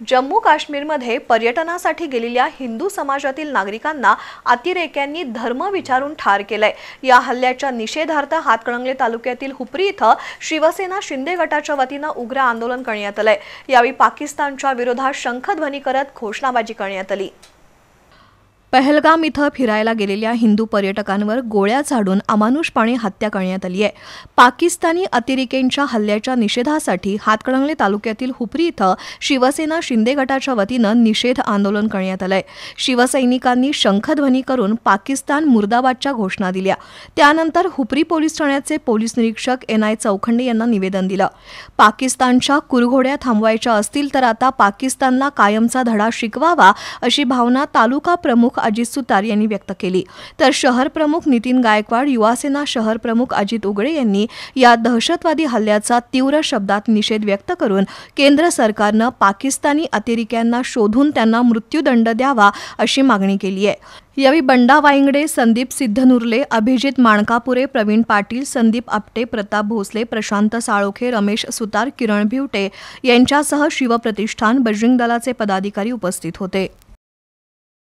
जम्मू काश्मीरमध्ये पर्यटनासाठी गेलेल्या हिंदू समाजातील नागरिकांना अतिरेक्यांनी धर्म विचारून ठार केलंय। या हल्ल्याच्या निषेधार्थ हातकणंगले तालुक्यातील हुपरी इथं शिवसेना शिंदे गटाच्या वतीने उग्र आंदोलन करण्यात आलंय। यावेळी पाकिस्तानच्या विरोधात शंखध्वनी करत घोषणाबाजी करण्यात आली। पहलगाम इथं फिरायला गेलेल्या हिंदू पर्यटकांवर गोळ्या झाडून अमानुषपणे हत्या करण्यात आली आहे। पाकिस्तानी अतिरेक्यांच्या हल्ल्याच्या निषेधासाठी हातकणंगले तालुक्यातील हुपरी इथं शिवसेना शिंदे गटाच्या वतीनं निषेध आंदोलन करण्यात आलंय। शिवसैनिकांनी शंखध्वनी करून पाकिस्तान मुर्दाबादच्या घोषणा दिल्या। त्यानंतर हुपरी पोलीस ठाण्याचे पोलीस निरीक्षक NI चौखंडे यांना निवेदन दिलं। पाकिस्तानच्या कुरघोड्या थांबवायच्या असतील तर आता पाकिस्तानला कायमचा धडा शिकवावा अशी भावना तालुका प्रमुख अजित सुतार यांनी व्यक्त केली। तर शहर प्रमुख नितीन गायकवाड, युवासेना शहर प्रमुख अजित उगळे यांनी या दहशतवादी हल्ल्याचा तीव्र शब्दात निषेध व्यक्त करून केंद्र सरकारने पाकिस्तानी अतिरेक्यांना शोधून त्यांना मृत्यूदंड द्यावा अशी मागणी केली आहे। यावेळी बंडा वायंगडे, संदीप सिद्धनुर्ले, अभिजित माणकापुरे, प्रवीण पाटील, संदीप आपटे, प्रताप भोसले, प्रशांत साळोखे, रमेश सुतार, किरण भिवटे यांच्यासह शिवप्रतिष्ठान, बजरंग दलाचे पदाधिकारी उपस्थित होते।